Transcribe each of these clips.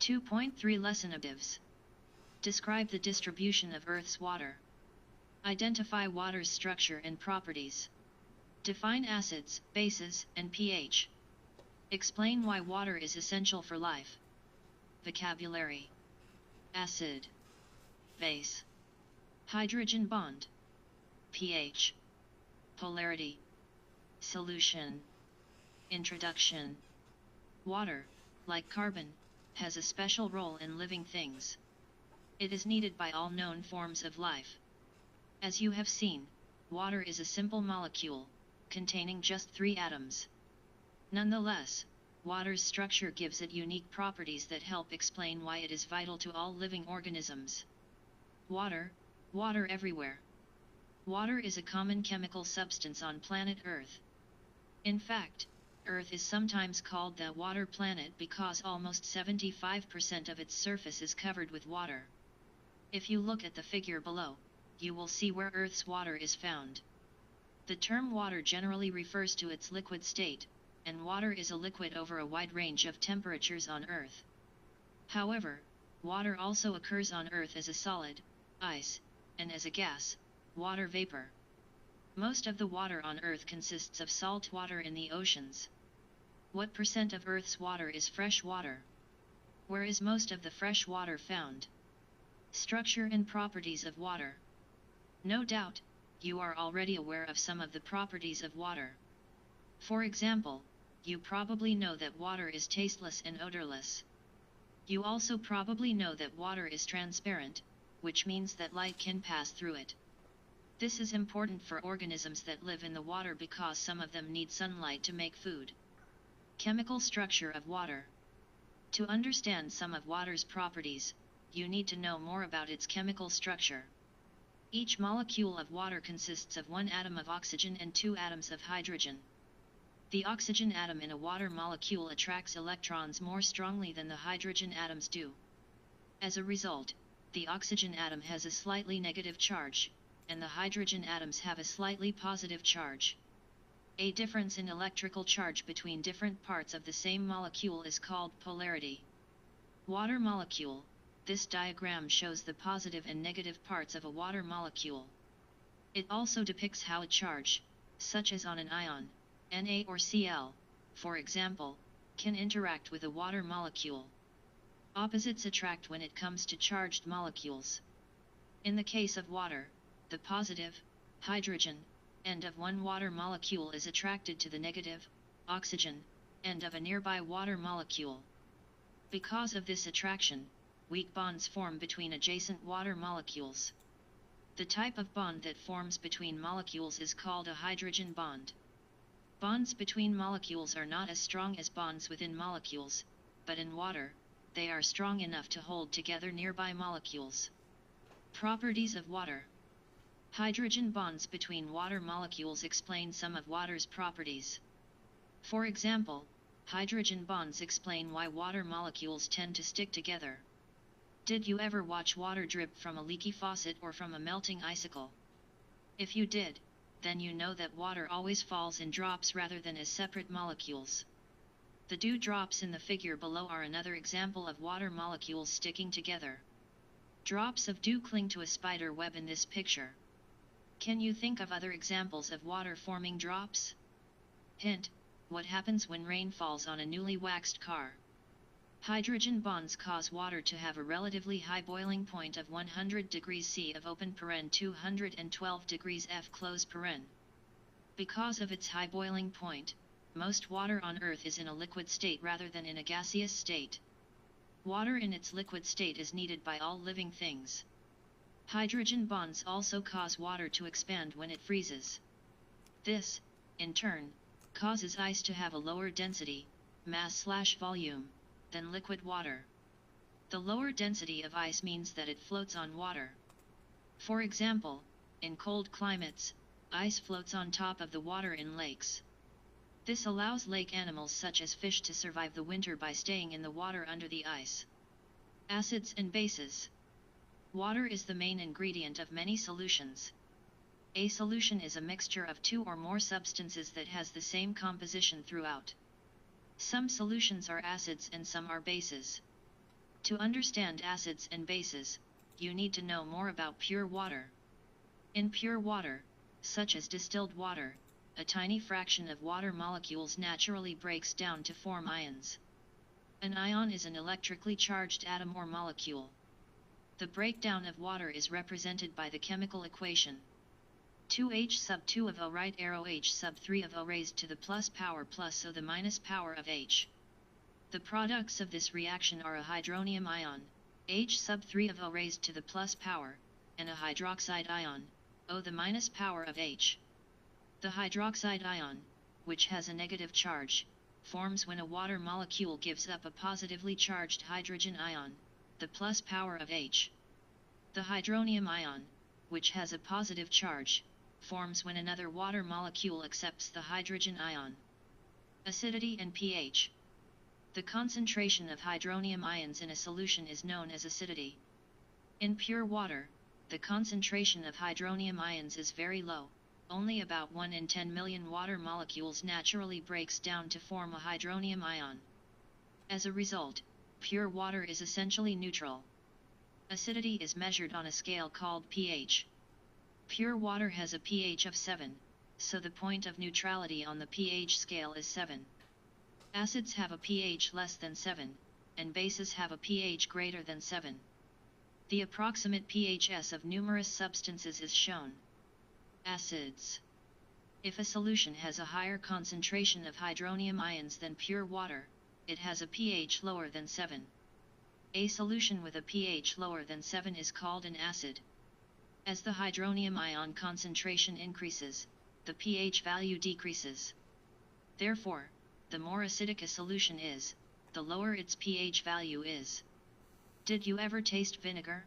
2.3 Lesson Objectives. Describe the distribution of Earth's water. Identify water's structure and properties. Define acids, bases, and pH. Explain why water is essential for life. Vocabulary: acid, base, hydrogen bond, pH, polarity, solution. Introduction. Water, like carbon, has a special role in living things. It is needed by all known forms of life. As you have seen, water is a simple molecule, containing just 3 atoms. Nonetheless, water's structure gives it unique properties that help explain why it is vital to all living organisms. Water everywhere. Water is a common chemical substance on planet Earth. In fact, Earth is sometimes called the water planet because almost 75% of its surface is covered with water. If you look at the figure below, you will see where Earth's water is found. The term water generally refers to its liquid state, and water is a liquid over a wide range of temperatures on Earth. However, water also occurs on Earth as a solid, ice, and as a gas, water vapor. Most of the water on Earth consists of salt water in the oceans. What % of Earth's water is fresh water? Where is most of the fresh water found? Structure and properties of water. No doubt, you are already aware of some of the properties of water. For example, you probably know that water is tasteless and odorless. You also probably know that water is transparent, which means that light can pass through it. This is important for organisms that live in the water because some of them need sunlight to make food. Chemical structure of water. To understand some of water's properties, you need to know more about its chemical structure. Each molecule of water consists of 1 atom of oxygen and 2 atoms of hydrogen. The oxygen atom in a water molecule attracts electrons more strongly than the hydrogen atoms do. As a result, the oxygen atom has a slightly negative charge, and the hydrogen atoms have a slightly positive charge. A difference in electrical charge between different parts of the same molecule is called polarity. Water molecule. This diagram shows the positive and negative parts of a water molecule. It also depicts how a charge, such as on an ion, Na or Cl, for example, can interact with a water molecule. Opposites attract when it comes to charged molecules. In the case of water, the positive, hydrogen, end of one water molecule is attracted to the negative, oxygen, end of a nearby water molecule. Because of this attraction, weak bonds form between adjacent water molecules. The type of bond that forms between molecules is called a hydrogen bond. Bonds between molecules are not as strong as bonds within molecules, but in water, they are strong enough to hold together nearby molecules. Properties of water. Hydrogen bonds between water molecules explain some of water's properties. For example, hydrogen bonds explain why water molecules tend to stick together. Did you ever watch water drip from a leaky faucet or from a melting icicle? If you did, then you know that water always falls in drops rather than as separate molecules. The dew drops in the figure below are another example of water molecules sticking together. Drops of dew cling to a spider web in this picture. Can you think of other examples of water forming drops? Hint: what happens when rain falls on a newly waxed car? Hydrogen bonds cause water to have a relatively high boiling point of 100 degrees C of open paren 212 degrees F close paren. Because of its high boiling point, most water on Earth is in a liquid state rather than in a gaseous state. Water in its liquid state is needed by all living things. Hydrogen bonds also cause water to expand when it freezes. This, in turn, causes ice to have a lower density, mass/volume, than liquid water. The lower density of ice means that it floats on water. For example, in cold climates, ice floats on top of the water in lakes. This allows lake animals such as fish to survive the winter by staying in the water under the ice. Acids and bases. Water is the main ingredient of many solutions. A solution is a mixture of 2 or more substances that has the same composition throughout. Some solutions are acids and some are bases. To understand acids and bases, you need to know more about pure water. In pure water, such as distilled water, a tiny fraction of water molecules naturally breaks down to form ions. An ion is an electrically charged atom or molecule. The breakdown of water is represented by the chemical equation 2H sub 2 of O right arrow H sub 3 of O raised to the plus power plus O the minus power of H. The products of this reaction are a hydronium ion, H sub 3 of O raised to the plus power, and a hydroxide ion, O the minus power of H. The hydroxide ion, which has a negative charge, forms when a water molecule gives up a positively charged hydrogen ion, the plus power of H. The hydronium ion, which has a positive charge, forms when another water molecule accepts the hydrogen ion. Acidity and pH. The concentration of hydronium ions in a solution is known as acidity. In pure water, the concentration of hydronium ions is very low, only about 1 in 10 million water molecules naturally breaks down to form a hydronium ion. As a result, pure water is essentially neutral. Acidity is measured on a scale called pH. Pure water has a pH of 7, so the point of neutrality on the pH scale is 7. Acids have a pH less than 7, and bases have a pH greater than 7. The approximate pHs of numerous substances is shown. Acids. If a solution has a higher concentration of hydronium ions than pure water, it has a pH lower than 7. A solution with a pH lower than 7 is called an acid. As the hydronium ion concentration increases, the pH value decreases. Therefore, the more acidic a solution is, the lower its pH value is. Did you ever taste vinegar?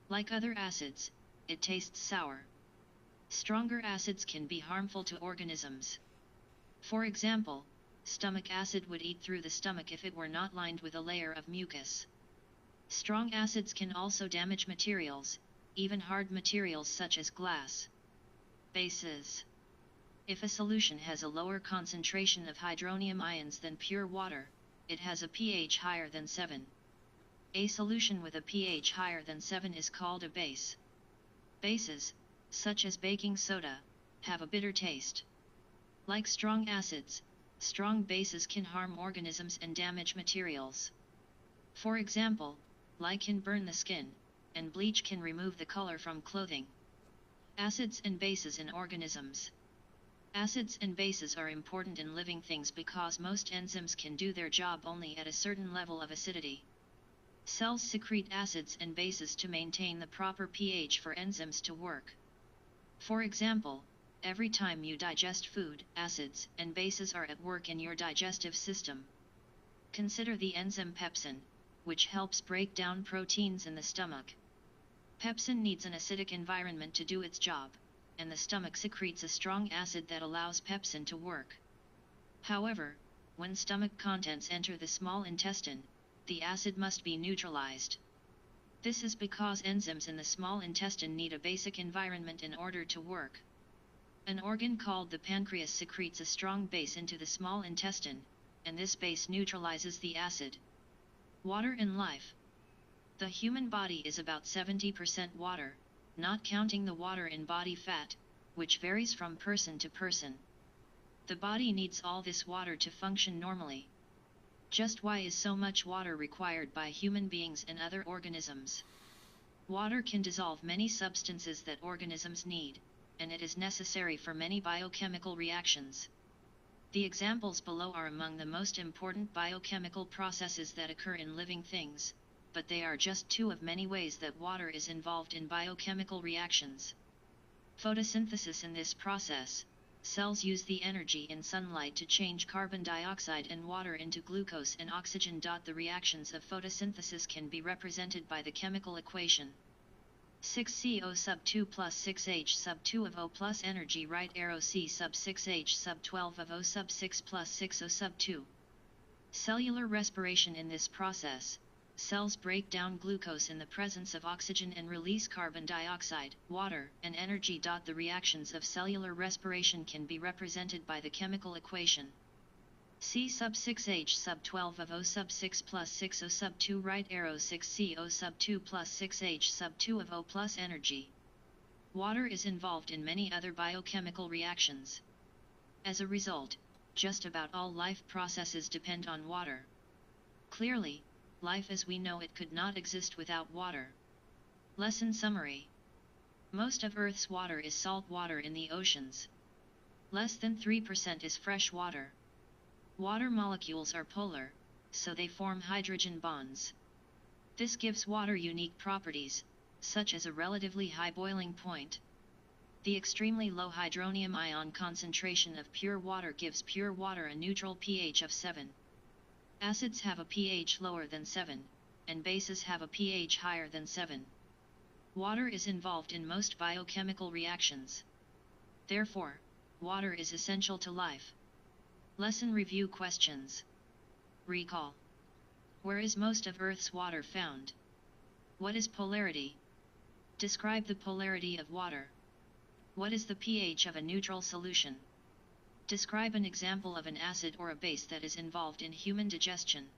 Like other acids, it tastes sour. Stronger acids can be harmful to organisms. For example, stomach acid would eat through the stomach if it were not lined with a layer of mucus. Strong acids can also damage materials, even hard materials such as glass. Bases. If a solution has a lower concentration of hydronium ions than pure water, it has a pH higher than 7. A solution with a pH higher than 7 is called a base. Bases, such as baking soda, have a bitter taste. Like strong acids, strong bases can harm organisms and damage materials. For example, lye can burn the skin, and bleach can remove the color from clothing. Acids and bases in organisms. Acids and bases are important in living things because most enzymes can do their job only at a certain level of acidity. Cells secrete acids and bases to maintain the proper pH for enzymes to work. For example, every time you digest food, acids and bases are at work in your digestive system. Consider the enzyme pepsin, which helps break down proteins in the stomach. Pepsin needs an acidic environment to do its job, and the stomach secretes a strong acid that allows pepsin to work. However, when stomach contents enter the small intestine, the acid must be neutralized. This is because enzymes in the small intestine need a basic environment in order to work. An organ called the pancreas secretes a strong base into the small intestine, and this base neutralizes the acid. Water in life. The human body is about 70% water, not counting the water in body fat, which varies from person to person. The body needs all this water to function normally. Just why is so much water required by human beings and other organisms? Water can dissolve many substances that organisms need, and it is necessary for many biochemical reactions. The examples below are among the most important biochemical processes that occur in living things, but they are just two of many ways that water is involved in biochemical reactions. Photosynthesis. In this process, cells use the energy in sunlight to change carbon dioxide and water into glucose and oxygen. The reactions of photosynthesis can be represented by the chemical equation 6CO sub 2 plus 6H sub 2 of O plus energy right arrow C sub 6H sub 12 of O sub 6 plus 6O sub 2. Cellular respiration. In this process, cells break down glucose in the presence of oxygen and release carbon dioxide, water, and energy. The reactions of cellular respiration can be represented by the chemical equation C sub 6H sub 12 of O sub 6 plus 6 O sub 2 right arrow 6 C O sub 2 plus 6H sub 2 of O plus energy. Water is involved in many other biochemical reactions. As a result, just about all life processes depend on water. Clearly, life as we know it could not exist without water. Lesson summary. Most of Earth's water is salt water in the oceans. Less than 3% is fresh water. Water molecules are polar, so they form hydrogen bonds. This gives water unique properties, such as a relatively high boiling point. The extremely low hydronium ion concentration of pure water gives pure water a neutral pH of 7. Acids have a pH lower than 7, and bases have a pH higher than 7. Water is involved in most biochemical reactions. Therefore, water is essential to life. Lesson review questions. Recall. Where is most of Earth's water found? What is polarity? Describe the polarity of water. What is the pH of a neutral solution? Describe an example of an acid or a base that is involved in human digestion.